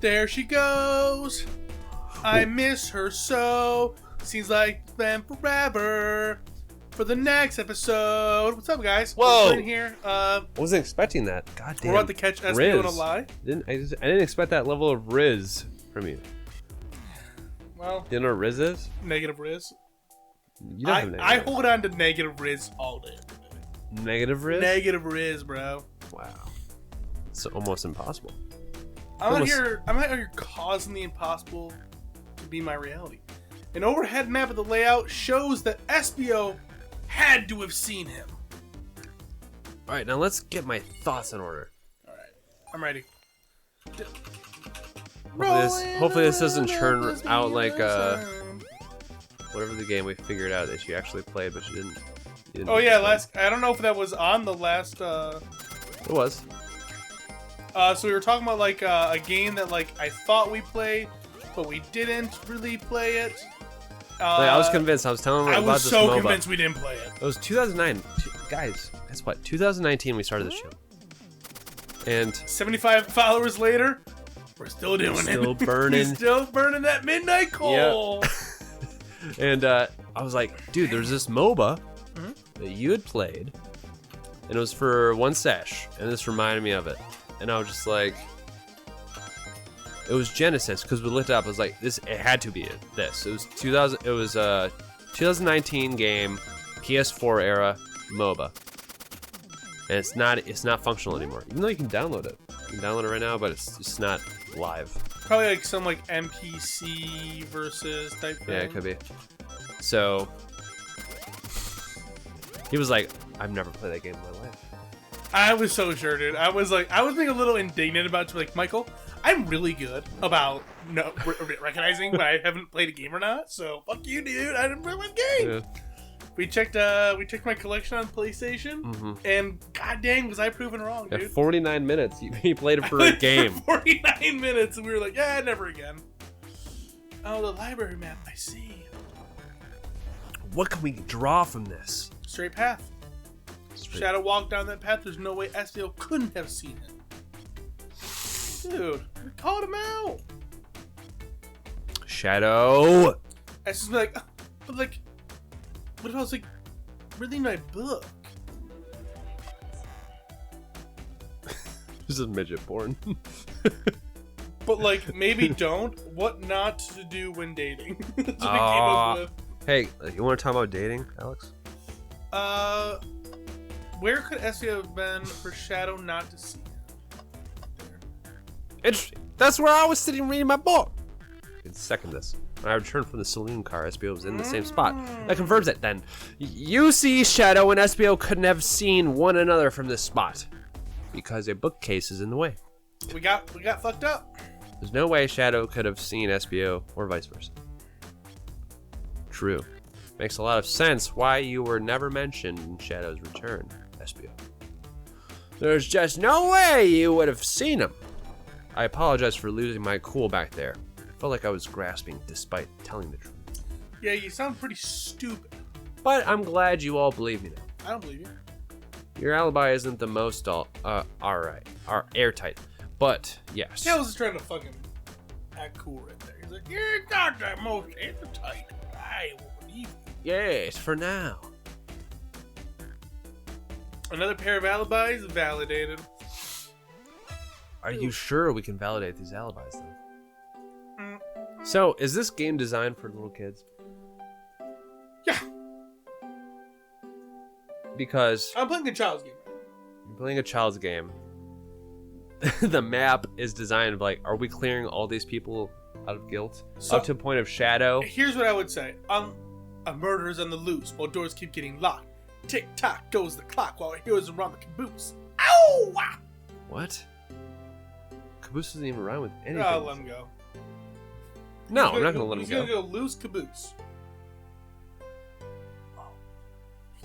There she goes. I miss her so. Seems like it's been forever. For the next episode. What's up, guys? Whoa! We're in here. Wasn't expecting that. God damn. We're about to catch SBO in a lie. I didn't expect that level of Riz from you. Well, You know what Riz is? negative Riz. You don't have negative I Riz. hold on to negative Riz all day, every day. Negative Riz? Negative Riz, bro. Wow. It's almost impossible. I'm out Almost- here causing the impossible to be my reality. An overhead map of the layout shows that SBO had to have seen him. Alright, now let's get my thoughts in order. Alright, I'm ready. Hopefully this doesn't turn out like whatever the game we figured out that you actually played, but you didn't Oh yeah, play. I don't know if that was on the last. It was. So we were talking about like a game that like I thought we played, but we didn't really play it. I was convinced. I was telling him I about was this so MOBA. convinced we didn't play it. It was 2009. Guys, guess what? 2019 we started this show. And 75 followers later, we're still doing still it. burning. We're still burning that midnight coal. and I was like, dude, there's this MOBA Mhm. that you had played, and it was for one sesh, and this reminded me of it. And I was just like, it was Genesis, because we looked it up. I was like, this, it had to be it. This. It was 2000. It was a 2019 game, PS4 era MOBA, and it's not functional anymore. Even though you can download it, you can download it right now, but it's just not live. Probably like some like NPC versus type thing. Yeah, it could be. So he was like, I've never played that game in my life. I was so sure, dude. I was being a little indignant about it. Like, Michael, I'm really good about recognizing when I haven't played a game or not. So fuck you, dude. I didn't play my game. Yeah. We checked my collection on PlayStation, and god dang, was I proven wrong, Yeah, dude. 49 minutes. You played it for a game. 49 minutes, and we were like, yeah, never again. Oh, the library map. I see. What can we draw from this? Straight path. Shadow walked down that path. There's no way SBO couldn't have seen it. Dude, we called him out. Shadow. I just be like, but like, what if I was like, reading my book? This is midget porn. But like, maybe don't. What not to do when dating? That's what we came up with. Hey, you want to talk about dating, Alex? Where could SBO have been for Shadow not to see him? Interesting. That's where I was sitting reading my book. I can second this. When I returned from the saloon car, SBO was in the same spot. That confirms it then. You see, Shadow and SBO couldn't have seen one another from this spot because a bookcase is in the way. We got fucked up. There's no way Shadow could have seen SBO or vice versa. True. Makes a lot of sense why you were never mentioned in Shadow's return, SBO. There's just no way you would have seen him. I apologize for losing my cool back there. I felt like I was grasping despite telling the truth. Yeah, you sound pretty stupid. But I'm glad you all believe me now. I don't believe you. Your alibi isn't the most airtight, but yes. Tails is trying to fucking act cool right there. He's like, you're not the most airtight. I will believe you. Yes, for now. Another pair of alibis validated. Are you sure we can validate these alibis then? So, is this game designed for little kids? Yeah. Because I'm playing a child's game. you're playing a child's game. The map is designed like, are we clearing all these people out of guilt? So- Up to a point of Shadow? Here's what I would say. A murderer's on the loose while doors keep getting locked. Tick-tock goes the clock while our heroes around the caboose. Ow! Wow. What? Caboose doesn't even rhyme with anything. Oh, let him go. No, I'm not going to let him He's go. gonna go loose caboose.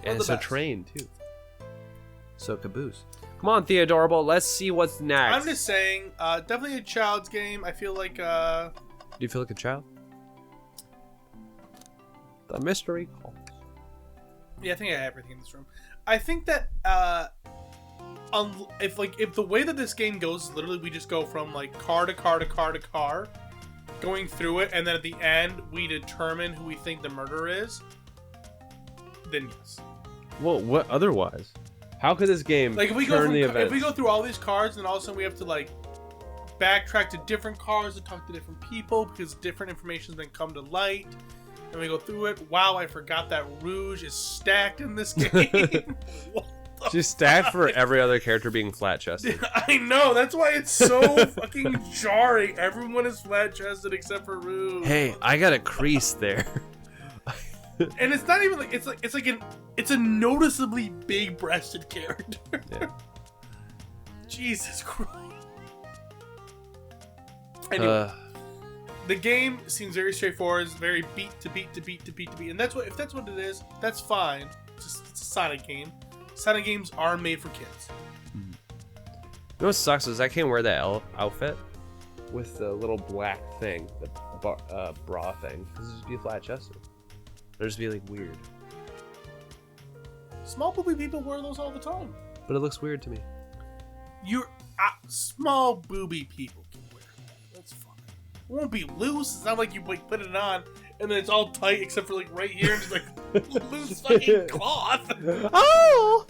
And the it's a best. train, too. So, Caboose. Come on, Theodorable, let's see what's next. I'm just saying, definitely a child's game. I feel like, Do you feel like a child? The mystery calls. yeah, I think I have everything in this room. I think that, if the way that this game goes is literally we just go from like car to car to car to car, going through it, and then at the end we determine who we think the murderer is, then yes. Well, what otherwise? How could this game like if we turn the events? If we go through all these cars, and all of a sudden we have to like backtrack to different cars to talk to different people because different information's been come to light, and we go through it. Wow, I forgot that Rouge is stacked in this game. She's stacked for every other character being flat-chested. I know, that's why it's so fucking jarring. Everyone is flat-chested except for Rouge. Hey, I got a crease there. And it's not even like it's a noticeably big-breasted character. Yeah. Jesus Christ. Anyway, the game seems very straightforward. It's very beat to beat to beat to beat to beat, and if that's what it is, that's fine. It's a Sonic game. Sonic games are made for kids. You know what sucks is I can't wear that outfit with the little black thing, the bra thing, because it'd just be flat-chested. It'd just be like weird. Small booby people wear those all the time. But it looks weird to me. Small booby people can wear that. That's fine. It won't be loose. It's not like you like put it on and then it's all tight except for like right here and just like loose fucking cloth. Oh!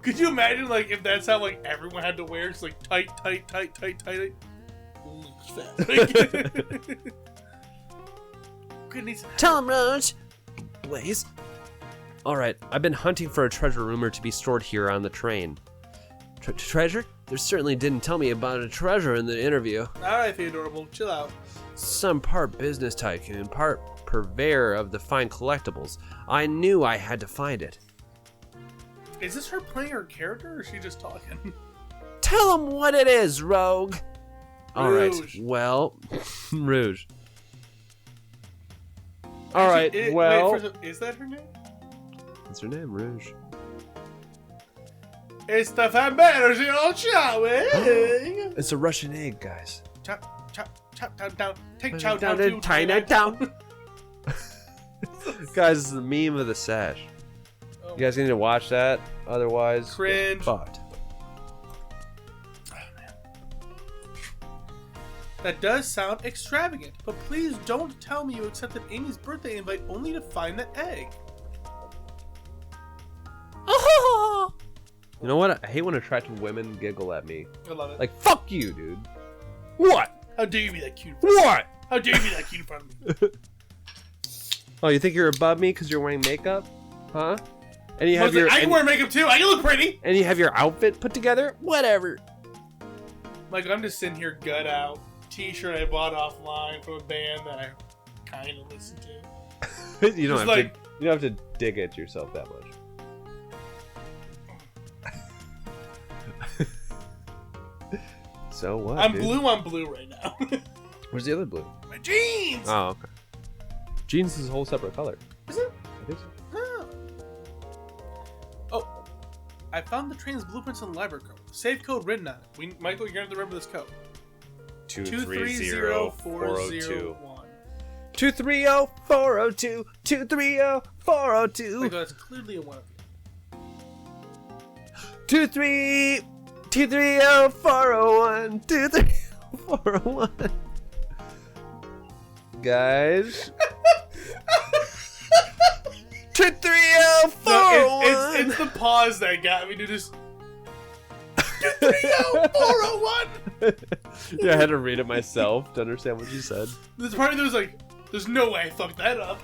Could you imagine like if that's how like everyone had to wear? It's like tight. Loose fast. Tell him, Rouge. Blaze. Alright, I've been hunting for a treasure rumored to be stored here on the train. Treasure? They certainly didn't tell me about a treasure in the interview. Alright, Theodorable, chill out. Some part business tycoon, part purveyor of the fine collectibles. I knew I had to find it. Is this her playing her character, or is she just talking? Tell him what it is, rogue! Alright, Rouge. well... Rouge. Alright, well... Wait, is that her name? That's her name, Rouge. It's the Fambergio, shall we? It's a Russian egg, guys. Chop, down. Take chow down to to Chinatown. Guys, it's the meme of the sash. Oh. You guys need to watch that, otherwise... Cringe. get fucked. Oh, man. That does sound extravagant, but please don't tell me you accepted Amy's birthday invite only to find the egg. You know what? I hate when attractive women giggle at me. I love it. Like, fuck you, dude. What? How dare you be that cute? What? How dare you be that cute in front of me? Oh, you think you're above me because you're wearing makeup? Huh? And you have I can wear makeup too. I can look pretty. And you have your outfit put together? Whatever. Like, I'm just sitting here gut out. T-shirt I bought offline from a band that I kind of listen to. You don't have to dig at yourself that much. So what? I'm dude? blue on blue right now. Where's the other blue? My jeans. Oh, okay. Jeans is a whole separate color. Is it? I think so. Oh. Oh, I found the train's blueprints in the library code. Save code written on it. Michael, you're gonna have to remember this code. 230402. 230-402. 230-402. Michael, that's clearly a one of you. 230-401. 230-401. Guys. 230-401. It's the pause that got me to just. 230-401. Yeah, I had to read it myself to understand what you said. This part of there was like, there's no way I fucked that up.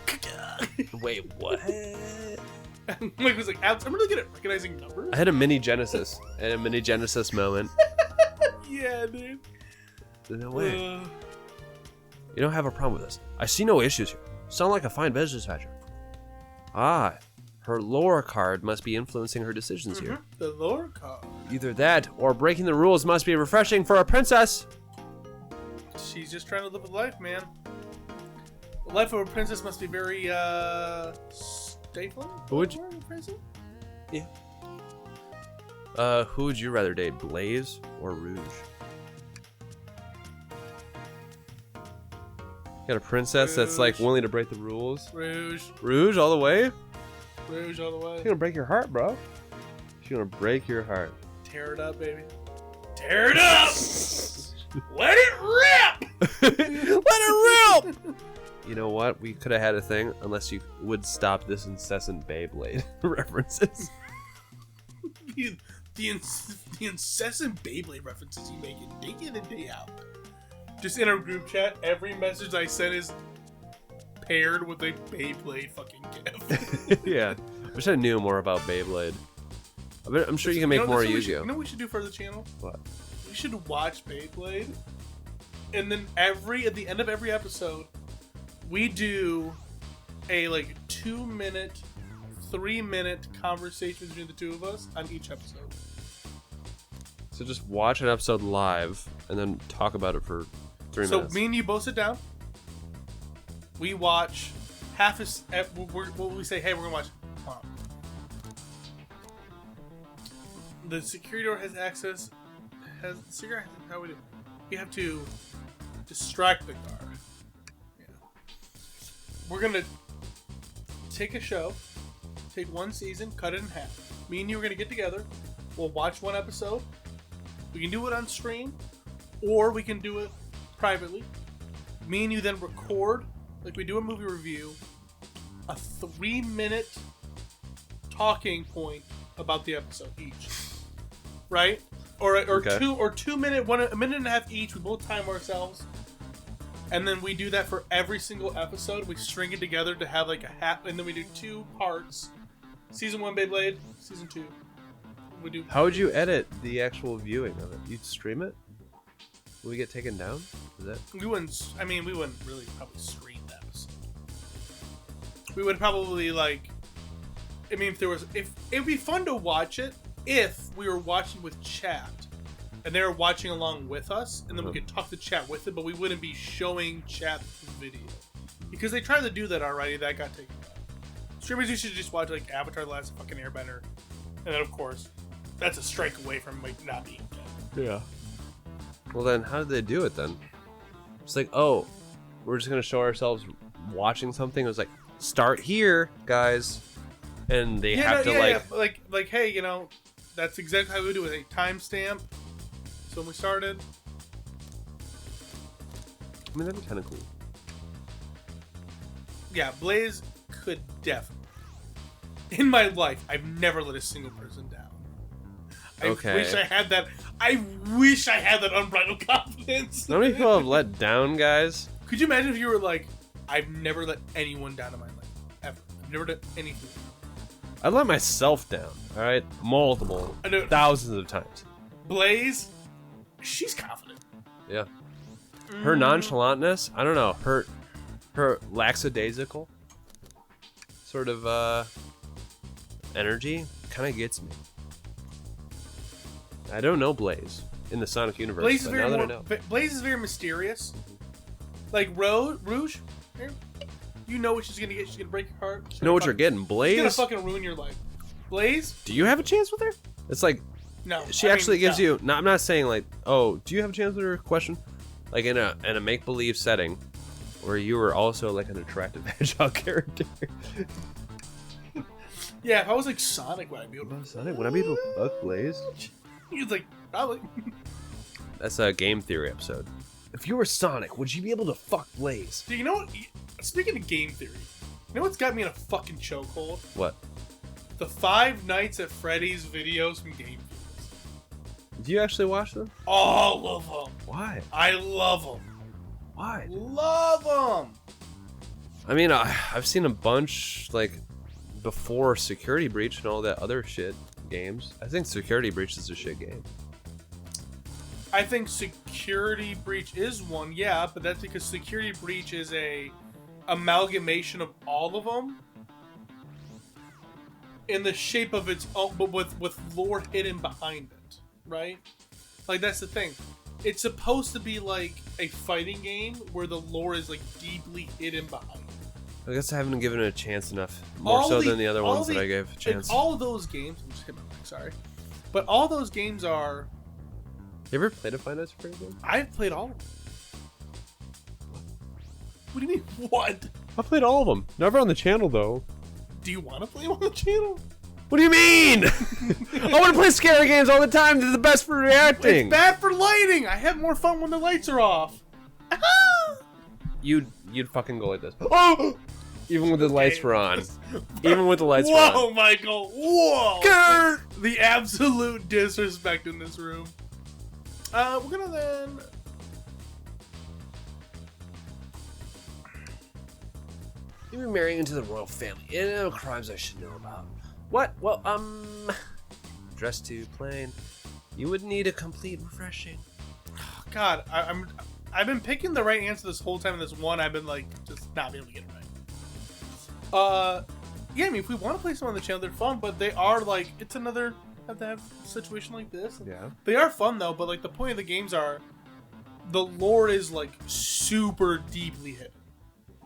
Wait, what? Mike was like, I'm really good at recognizing numbers. I had a mini Genesis and a mini Genesis moment. Yeah, dude. No way. You don't have a problem with this. I see no issues here. Sound like a fine business venture. Ah, her lore card must be influencing her decisions here. The lore card. Either that, or breaking the rules must be refreshing for a princess. She's just trying to live a life, man. The life of a princess must be very, stifling? Would you? Princess? Yeah. Who would you rather date, Blaze or Rouge? Got a princess that's like willing to break the rules. Rouge. Rouge all the way? Rouge all the way. She's gonna break your heart, bro. She's gonna break your heart. tear it up, baby. Tear it up! Let it rip! Let it rip! You know what? We could have had a thing unless you would stop this incessant Beyblade references. the incessant Beyblade references you make it day in and day out. Just in our group chat, every message I send is paired with a Beyblade fucking gif. Yeah. I wish I knew more about Beyblade. I'm sure you can make more Yu-Gi-Oh. You know what we should do for the channel? What? We should watch Beyblade, and then at the end of every episode, we do a like 2-minute, 3-minute conversation between the two of us on each episode. So just watch an episode live and then talk about it for 3 minutes. So me and you both sit down. We watch half a. What we say? Hey, we're gonna watch. Hold on. The security door has access. How we do? We have to distract the guard. Yeah. We're gonna take a show, take one season, cut it in half. Me and you are gonna get together. We'll watch one episode. We can do it on stream, or we can do it privately. Me and you then record, like we do a movie review, a 3-minute talking point about the episode each, right? Or Okay. 2 minute, a minute and a half each. We both time ourselves, and then we do that for every single episode. We string it together to have like a half, and then we do 2 parts. Season 1 Beyblade, season 2. We do. How would you edit the actual viewing of it? You'd stream it? Will we get taken down? Is that? We wouldn't really probably stream that episode. We would probably like. I mean, if it'd be fun to watch it if we were watching with chat, and they were watching along with us, and then we could talk to chat with it, but we wouldn't be showing chat the video because they tried to do that already. That got taken down. Streamers, you should just watch like Avatar: The Last fucking Airbender, and then of course, that's a strike away from like not being dead. Yeah. Well then, how did they do it then? It's like, oh, we're just gonna show ourselves watching something. It was like, start here, guys, and they have to like, hey, you know, that's exactly how we do it. A timestamp. So when we started. I mean, that'd be kind of cool. Yeah, Blaze could definitely. In my life, I've never let a single person down. I wish I had that. I wish I had that unbridled confidence. How many people have let down guys? Could you imagine if you were like, I've never let anyone down in my life. Ever. I've never done anything. I let myself down, alright? Multiple. Thousands of times. Blaze, she's confident. Yeah. Her nonchalantness, I don't know, her lackadaisical sort of energy kind of gets me. I don't know Blaze in the Sonic universe. Blaze is Blaze is very mysterious. Like Rouge, you know what she's gonna get. She's gonna break your heart. You know what you're getting, Blaze. She's gonna fucking ruin your life. Blaze. Do you have a chance with her? It's like no. She actually gives you. No, I'm not saying like, oh, do you have a chance with her? Question. Like in a make believe setting, where you were also like an attractive hedgehog character. Yeah, if I was like Sonic, would I be able to? Sonic, would I be able to fuck Blaze? He's like, probably. That's a game theory episode. If you were Sonic, would you be able to fuck Blaze? Do you know what? Speaking of game theory, you know what's got me in a fucking chokehold? What? The Five Nights at Freddy's videos from Game Theories. Do you actually watch them? All of them. Why? I love them. Why? Love them. I mean, I've seen a bunch like before Security Breach and all that other shit games. I think Security Breach is a shit game. I think Security Breach is one, yeah, but that's because Security Breach is a amalgamation of all of them in the shape of its own, but with lore hidden behind it, right? Like, that's the thing. It's supposed to be like a fighting game where the lore is like deeply hidden behind it. I guess I haven't given it a chance enough. More so than the other ones that I gave a chance. All of those games, I'm just hitting my mic, sorry. But all those games are... You ever played a Five Nights at Freddy's game? I've played all of them. What do you mean, what? I played all of them. Never on the channel, though. Do you want to play them on the channel? What do you mean? I want to play scary games all the time. They're the best for reacting. It's bad for lighting. I have more fun when the lights are off. You'd fucking go like this. Oh! Even with the lights were on. Even with the lights were on. Whoa, Michael. Whoa. Grr! The absolute disrespect in this room. We're gonna then... You were marrying into the royal family. No crimes I should know about. What? Well, dressed too plain. You would need a complete refreshing. God, I've been picking the right answer this whole time, and this one I've been like just not being able to get it right. Yeah, I mean, if we want to play some on the channel, they're fun, but they are like it's another have to have a situation like this. Yeah. They are fun though, but like the point of the games are the lore is like super deeply hidden.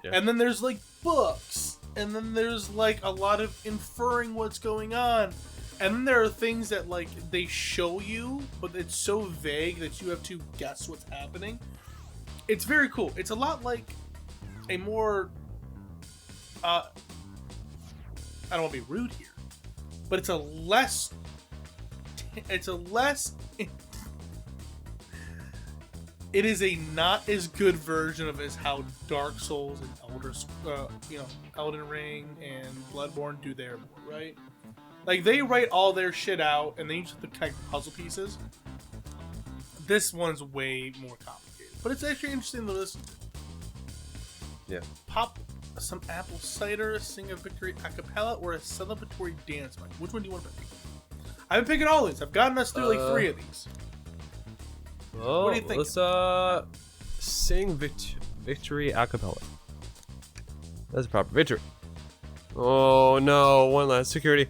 Yeah. And then there's like books, and then there's like a lot of inferring what's going on. And then there are things that like they show you, but it's so vague that you have to guess what's happening. It's very cool. It's a lot like a more I don't want to be rude here, but it's a less it is a not as good version of as how Dark Souls and Elden Ring and Bloodborne do their lore, right? Like, they write all their shit out, and then you just have to connect puzzle pieces. This one's way more complicated. But it's actually interesting to listen to. Yeah. Pop some apple cider, sing a victory a cappella, or a celebratory dance. Mike, which one do you want to pick? I've been picking all these. I've gotten us through like 3 of these. Oh, what do you think? Let's sing victory a cappella. That's a proper victory. Oh no, one last security.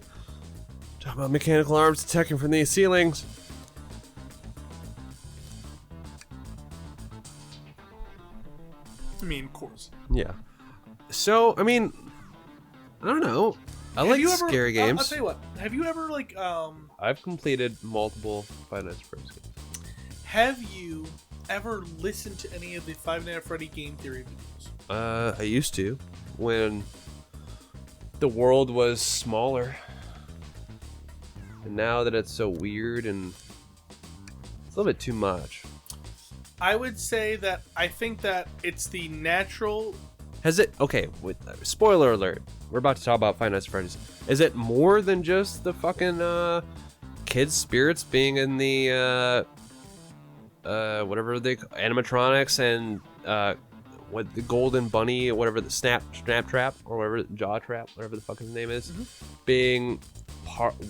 Talk about mechanical arms attacking from these ceilings. I mean, of course. Yeah. So, I mean, I don't know. I like scary games. I'll tell you what. Have you ever, like, I've completed multiple Five Nights at Freddy's games. Have you ever listened to any of the Five Nights at Freddy game theory videos? I used to. When the world was smaller. And now that it's so weird and it's a little bit too much. I would say that I think that it's the natural... Has it... Okay, with spoiler alert. We're about to talk about Five Nights at Freddy's. Is it more than just the fucking kids' spirits being in the whatever they... animatronics and what the golden bunny, whatever the snap trap, or whatever, jaw trap, whatever the fuck his name is, being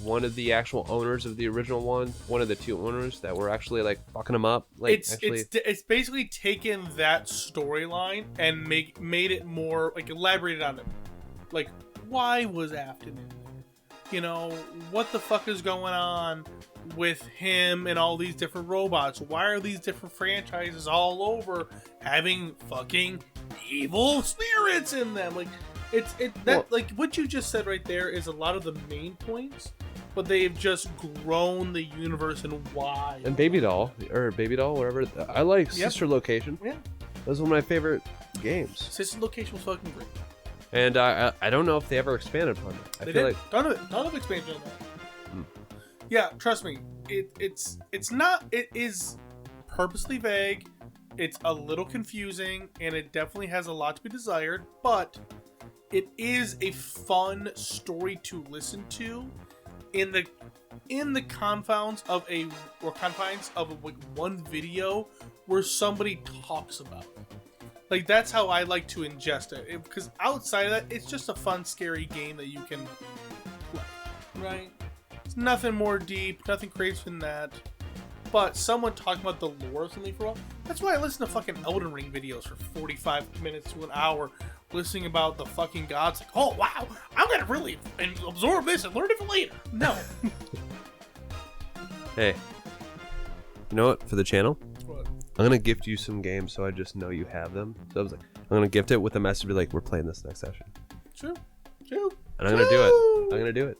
one of the actual owners of the original one of the 2 owners that were actually like fucking them up. Like it's basically taken that storyline and made it more like elaborated on it. Like, why was Afton in there? You know, what the fuck is going on with him and all these different robots? Why are these different franchises all over having fucking evil spirits in them? Like, like what you just said right there is a lot of the main points, but they've just grown the universe and why. And Baby Doll, whatever. I like Sister Location. Yeah, that was one of my favorite games. Sister Location was fucking great. And I don't know if they ever expanded upon it. I feel like ton of expansion on that. Yeah, trust me. It is purposely vague. It's a little confusing, and it definitely has a lot to be desired. But it is a fun story to listen to, in the confines of one video where somebody talks about it. Like, that's how I like to ingest it. Because outside of that, it's just a fun, scary game that you can play, right? It's nothing more deep, nothing crazy than that. But someone talking about the lore of something for a while, that's why I listen to fucking Elden Ring videos for 45 minutes to an hour, listening about the fucking gods. Like, oh, wow, I'm going to really absorb this and learn it for later. No. Hey, you know what? For the channel? What? I'm going to gift you some games so I just know you have them. So I was like, I'm going to gift it with a message be like, we're playing this next session. True. And I'm going to do it. I'm going to do it.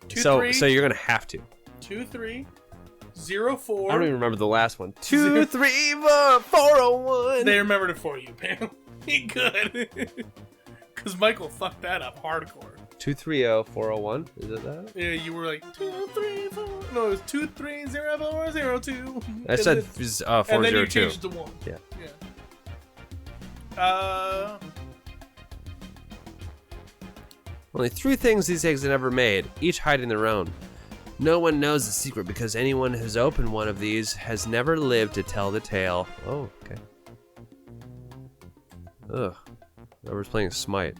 2, so 3, so you're going to have to. 2, 3, 0, 4. I don't even remember the last one. 2, 3, 4, 401. They remembered it for you, apparently. Good. Because Michael fucked that up hardcore. 230401. Is it that? Yeah, you were like 2, 3, 4. No, it was 230402. I said 402. And then you changed to 1. Yeah. Only 3 things these eggs have ever made, each hiding their own. No one knows the secret because anyone who's opened one of these has never lived to tell the tale. Oh, okay. Ugh. Whoever's playing Smite.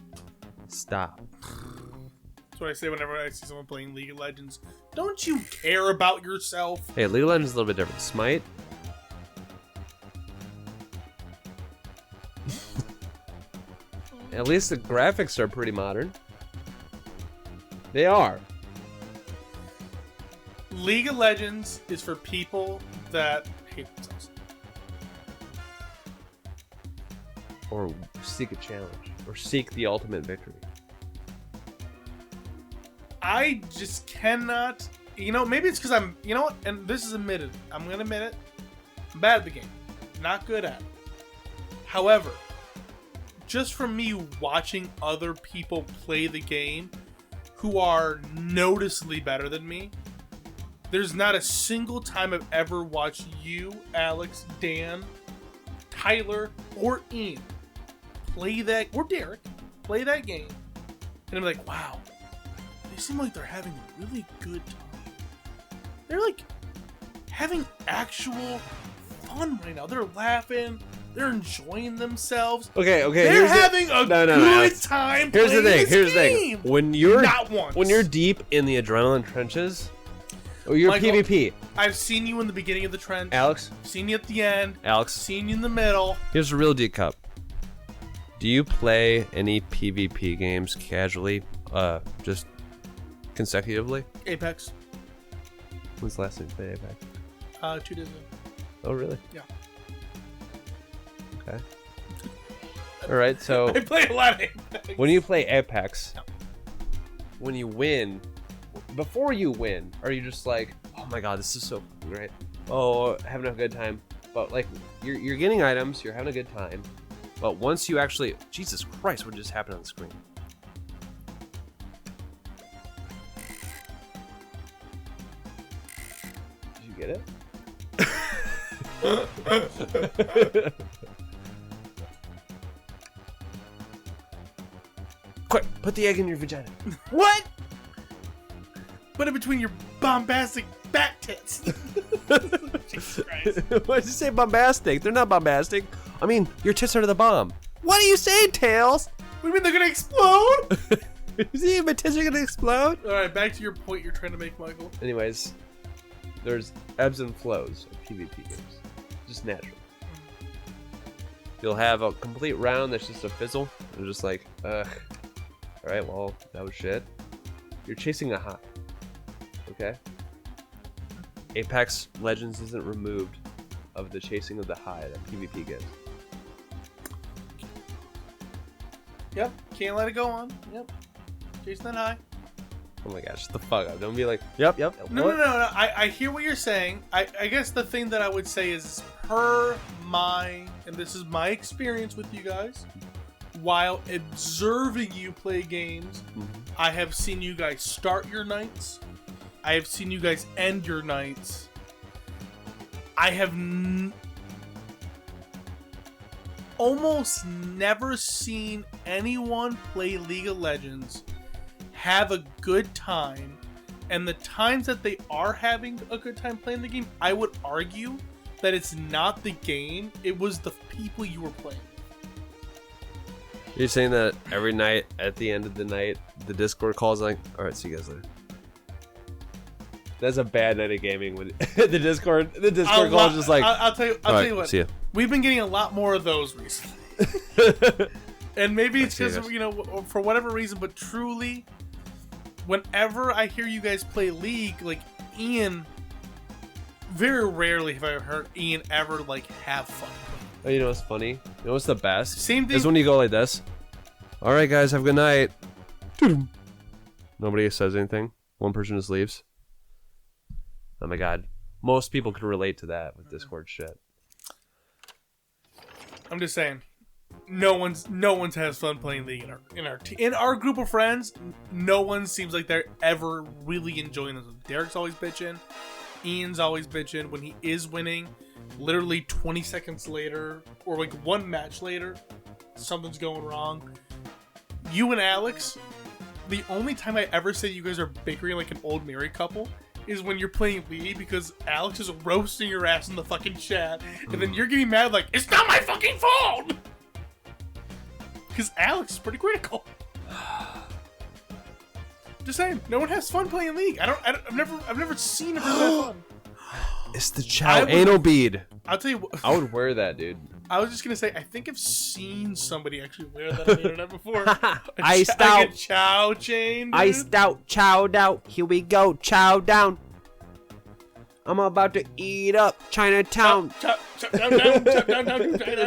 Stop. That's what I say whenever I see someone playing League of Legends. Don't you care about yourself? Hey, League of Legends is a little bit different. Smite. At least the graphics are pretty modern. They are. League of Legends is for people that hate themselves. Or seek a challenge. Or seek the ultimate victory. I just cannot... You know, maybe it's because I'm... You know what? And this is admitted. I'm going to admit it. I'm bad at the game. Not good at it. However, just from me watching other people play the game who are noticeably better than me, there's not a single time I've ever watched you, Alex, Dan, Tyler, or Ian play that, or Derek, play that game, and I'm like, wow, they seem like they're having a really good time. They're like having actual fun right now. They're laughing. They're enjoying themselves. Okay. They're having a good time. Here's the thing. Here's the thing. When you're not once. When you're deep in the adrenaline trenches, or you're Michael, PvP. I've seen you in the beginning of the trench. Alex. Seen you at the end. Alex. Seen you in the middle. Here's a real D cup. Do you play any PvP games casually, just consecutively? Apex. When's the last time you played Apex? 2 days ago. Oh, really? Yeah. Okay. All right, so I play a lot of Apex. when you play Apex, No. when you win, before you win, are you just like, oh my god, this is so fucking great? Oh, having a good time. But like, you're getting items, you're having a good time. But once you actually, Jesus Christ, what just happened on the screen? Did you get it? Quick, put the egg in your vagina. What? Put it between your bombastic back tits. Jesus Christ. Why did you say bombastic? They're not bombastic. I mean, your tits are the bomb. What are you saying, Tails? What do you mean they're gonna explode? See, my tits are gonna explode? Alright, back to your point you're trying to make, Michael. Anyways, there's ebbs and flows of PvP games. Just natural. You'll have a complete round that's just a fizzle. You're just like, ugh. Alright, well, that was shit. You're chasing a high. Okay? Apex Legends isn't removed of the chasing of the high that PvP gives. Yep, can't let it go on. Yep. Chasing that high. Oh my gosh, shut the fuck up. Don't be like, yep. No. I hear what you're saying. I guess the thing that I would say is per my, and this is my experience with you guys, while observing you play games, I have seen you guys start your nights. I have seen you guys end your nights. I have almost never seen anyone play League of Legends have a good time, and the times that they are having a good time playing the game, I would argue that it's not the game, it was the people you were playing with. You're saying that every night, at the end of the night, the Discord calls like, alright, see you guys later. That's a bad night of gaming when the Discord call is just like, I'll tell you what. See ya. We've been getting a lot more of those recently. And maybe it's because, for whatever reason, but truly, whenever I hear you guys play League, like Ian, very rarely have I heard Ian ever like have fun. Oh, you know what's funny? You know what's the best? Same thing. Is when you go like this. Alright guys, have a good night. Nobody says anything. One person just leaves. Oh my god. Most people can relate to that with Discord shit. I'm just saying. no one's has fun playing League in our group of friends. No one seems like they're ever really enjoying this. Derek's always bitching. Ian's always bitching. When he is winning, literally 20 seconds later, or like one match later, something's going wrong. You and Alex, the only time I ever say you guys are bickering like an old married couple is when you're playing League, because Alex is roasting your ass in the fucking chat, and then you're getting mad like, it's not my fucking fault! Because Alex is pretty critical. Just saying, no one has fun playing League. I've never seen a person have fun. It's the Chow anal bead. I'll tell you what. I would wear that, dude. I was just gonna say, I think I've seen somebody actually wear that on the internet before. Iced out. Like a Chow chain. Dude. Iced out, chowed out. Here we go, chow down. I'm about to eat up Chinatown.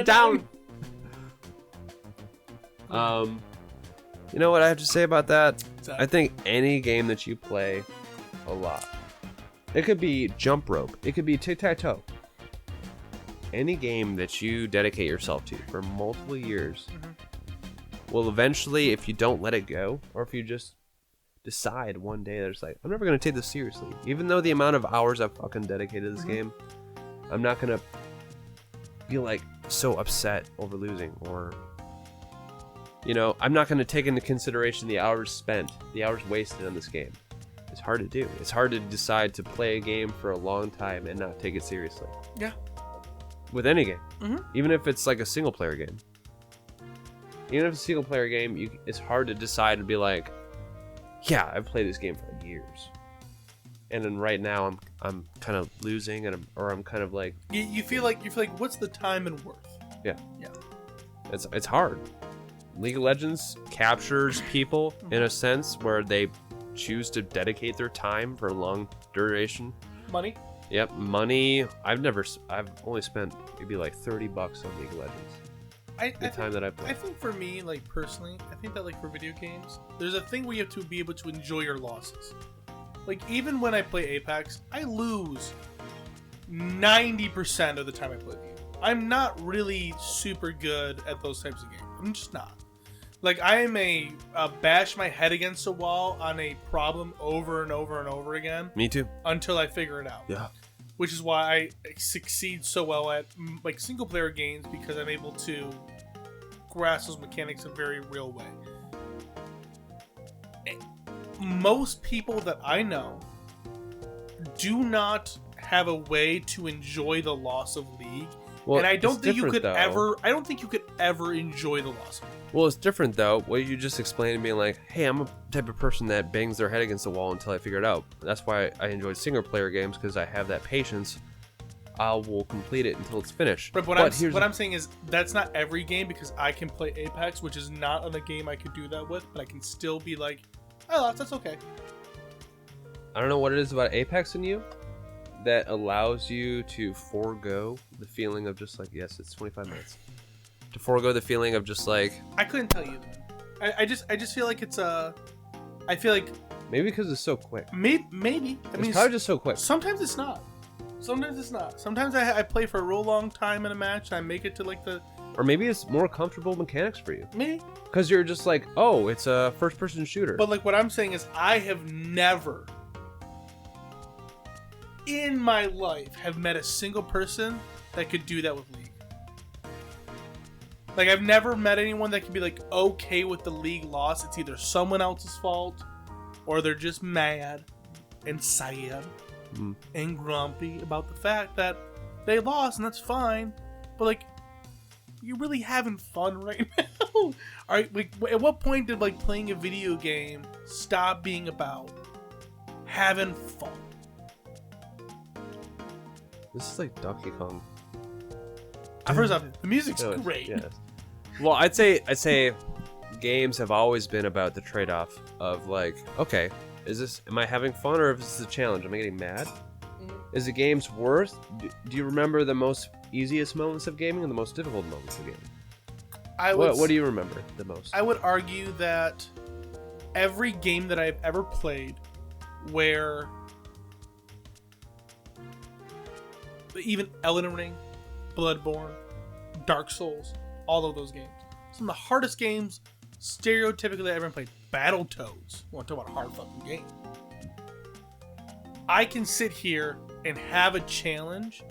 Down. You know what I have to say about that? I think any game that you play a lot, it could be jump rope, it could be tic-tac-toe. Any game that you dedicate yourself to for multiple years will eventually, if you don't let it go, or if you just decide one day that it's like, I'm never going to take this seriously. Even though the amount of hours I've fucking dedicated to this game, I'm not going to be like so upset over losing, or, you know, I'm not going to take into consideration the hours spent, the hours wasted on this game. It's hard to do. It's hard to decide to play a game for a long time and not take it seriously. Yeah. With any game, even if it's like a single player game. Even if it's a single player game, it's hard to decide and be like, yeah, I've played this game for years, and then right now I'm kind of losing, and I'm kind of like, you feel like what's the time and worth? Yeah. It's hard. League of Legends captures people in a sense where they choose to dedicate their time for a long duration. Money. Yep, money. I've only spent maybe like $30 on League of Legends. Time that I play. I think for me, like personally, I think that like for video games, there's a thing where you have to be able to enjoy your losses. Like even when I play Apex, I lose 90% of the time I play the game. I'm not really super good at those types of games. I'm just not. Like I am a bash my head against a wall on a problem over and over and over again. Me too. Until I figure it out. Yeah. Which is why I succeed so well at like single player games, because I'm able to grasp those mechanics in a very real way. Most people that I know do not have a way to enjoy the loss of League. Well, and I don't think you could ever enjoy the loss of League. Well, it's different though. What you just explained to me, like, hey, I'm a type of person that bangs their head against the wall until I figure it out. That's why I enjoy single player games, because I have that patience. I will complete it until it's finished. But what I'm saying is that's not every game, because I can play Apex, which is not on a game I could do that with, but I can still be like, I lost, that's okay. I don't know what it is about Apex in you that allows you to forego the feeling of just like, yes, it's 25 minutes. To forego the feeling of just like, I couldn't tell you that. I just feel like it's I feel like maybe because it's so quick. Maybe. It's probably just so quick. Sometimes it's not. Sometimes I play for a real long time in a match and I make it to like the. Or maybe it's more comfortable mechanics for you. Maybe. Because you're just like, oh, it's a first-person shooter. But like what I'm saying is, I have never in my life have met a single person that could do that with League. Like, I've never met anyone that can be like okay with the League loss. It's either someone else's fault, or they're just mad and sad and grumpy about the fact that they lost, and that's fine. But like, you're really having fun right now. All right, like, at what point did like playing a video game stop being about having fun? This is like Donkey Kong. First off, the music's great. Yes. Well, I'd say games have always been about the trade-off of like, okay, am I having fun, or is this a challenge? Am I getting mad? Is the game's worth? Do you remember the most easiest moments of gaming and the most difficult moments of gaming? What do you remember the most? I would argue that every game that I've ever played, where even Elden Ring, Bloodborne, Dark Souls, all of those games, Some of the hardest games, stereotypically, I've ever played. Battletoads. You want to talk about a hard fucking game? I can sit here and have a challenge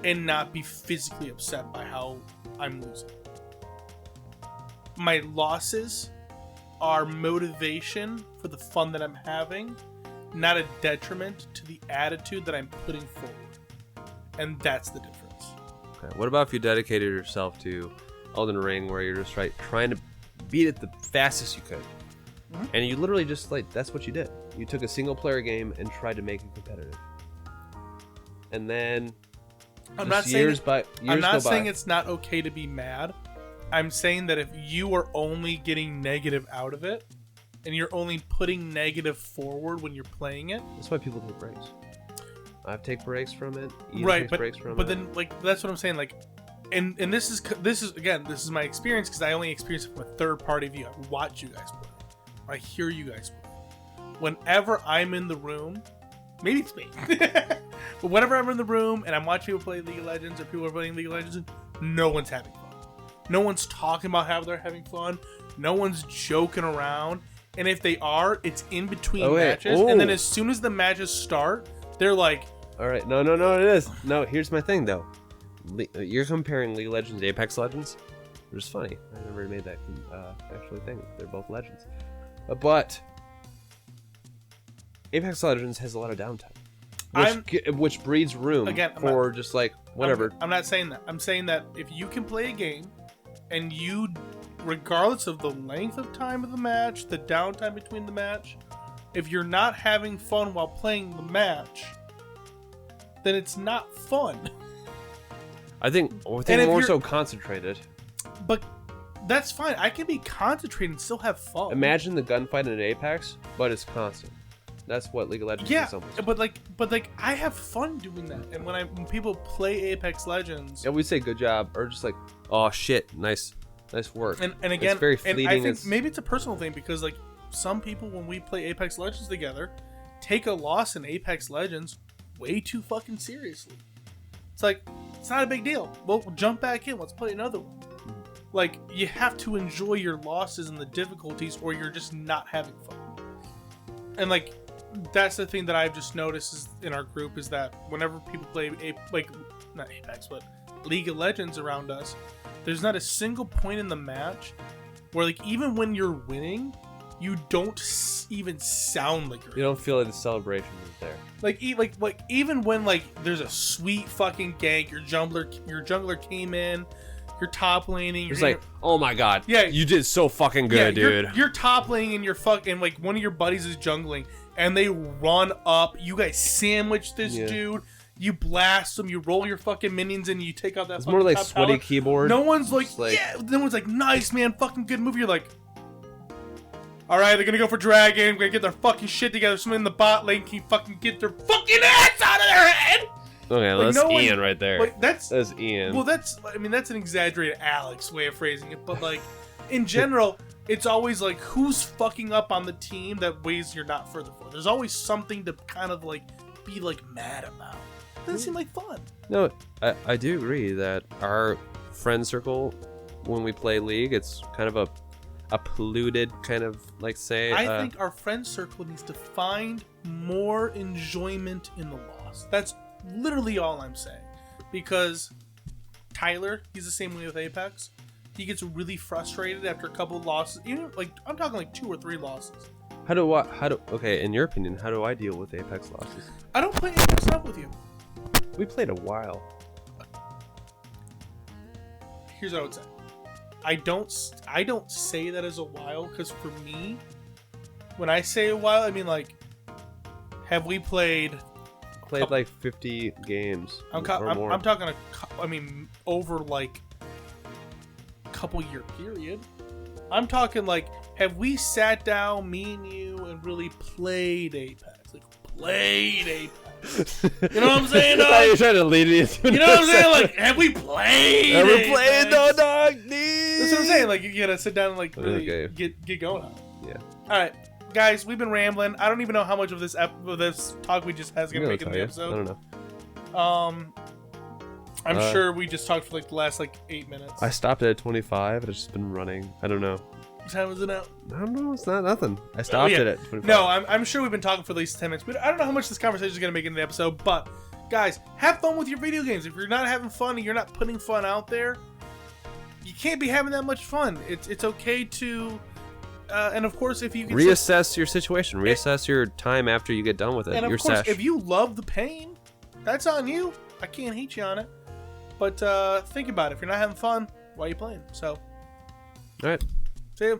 and not be physically upset by how I'm losing. My losses are motivation for the fun that I'm having, not a detriment to the attitude that I'm putting forward. And that's the difference. Okay. What about if you dedicated yourself to Elden Ring, where you're just trying to beat it the fastest you could? Mm-hmm. And you literally just, like, that's what you did. You took a single player game and tried to make it competitive. And then I'm not saying it's not okay to be mad. I'm saying that if you are only getting negative out of it, and you're only putting negative forward when you're playing it. That's why people take breaks. I take breaks from it. Ian takes breaks from but it. Then, like, that's what I'm saying. Like, and this is my experience, because I only experience it from a third party view. I watch you guys play. I hear you guys play. Whenever I'm in the room, maybe it's me, but whenever I'm in the room and I'm watching people play League of Legends, or people are playing League of Legends, no one's having fun. No one's talking about how they're having fun. No one's joking around. And if they are, it's in between matches. And then as soon as the matches start, they're like... All right. No, it is. No, here's my thing, though. You're comparing League of Legends to Apex Legends, which is funny. I never made that actually thing. They're both Legends. But Apex Legends has a lot of downtime. Which breeds room for just like, whatever. I'm not saying that. I'm saying that if you can play a game, and you, regardless of the length of time of the match, the downtime between the match, if you're not having fun while playing the match, then it's not fun. I think more so concentrated. But that's fine. I can be concentrated and still have fun. Imagine the gunfight in Apex, but it's constant. That's what League of Legends is almost. But like I have fun doing that. And when people play Apex Legends, we say good job, or just like, oh shit, nice work. And again, it's very fleeting. And I think maybe it's a personal thing, because like some people, when we play Apex Legends together, take a loss in Apex Legends way too fucking seriously. It's like, it's not a big deal. We'll jump back in. Let's play another one. Like, you have to enjoy your losses and the difficulties, or you're just not having fun. And like, that's the thing that I've just noticed is in our group, is that whenever people play not Apex, but League of Legends around us, there's not a single point in the match where, like, even when you're winning, you don't even sound like you don't feel like the celebration is there. Like even when like there's a sweet fucking gank, your jungler came in, you're top laning. It's like, oh my god, yeah, you did so fucking good, dude. You're top laning and you're fucking, like, one of your buddies is jungling, and they run up. You guys sandwich this dude. You blast them. You roll your fucking minions and you take out that. It's more like sweaty tower. Keyboard. No one's like, yeah. No one's like, nice man, fucking good move. You're like, all right, they're gonna go for dragon. We're gonna get their fucking shit together. Someone in the bot lane can fucking get their fucking ass out of their head. Okay, like, that's Ian right there. Like, that's Ian. Well, that's an exaggerated Alex way of phrasing it, but like in general, it's always like, who's fucking up on the team that ways you're not further for. There's always something to kind of like be like mad about. It doesn't seem like fun. No, I do agree that our friend circle, when we play League, it's kind of a polluted kind of, like, say. I think our friend circle needs to find more enjoyment in the loss. That's literally all I'm saying. Because Tyler, he's the same way with Apex. He gets really frustrated after a couple of losses. Even like, I'm talking like 2 or 3 losses. Okay, in your opinion, how do I deal with Apex losses? I don't play Apex enough with you. We played a while. Here's what I would say. I don't say that as a while, because for me, when I say a while, I mean, like, have we played like 50 games or more? I'm talking over like a couple year period. I'm talking like, have we sat down, me and you, and really played Apex? Like, played Apex. You know what I'm saying, dog? You're trying to lead me into You know what I'm saying? Like, have we played Have Apex? we played, though, dog? That's what I'm saying. Like, you gotta sit down and like really get going on it. Yeah. Alright, guys, we've been rambling. I don't even know how much of this talk we just had is gonna make it in the episode. I don't know. I'm sure we just talked for like the last like 8 minutes. I stopped it at 25. It's just been running. I don't know. What time is it now? I don't know. It's not nothing. I stopped it at 25. No, I'm sure we've been talking for at least 10 minutes. But I don't know how much this conversation is going to make in the episode. But guys, have fun with your video games. If you're not having fun and you're not putting fun out there, you can't be having that much fun. It's okay to, and of course, if you can reassess your situation, reassess your time after you get done with it. And of your course, sesh. if you love the pain, that's on you. I can't hate you on it. But think about it. If you're not having fun, why are you playing? So, all right. see you.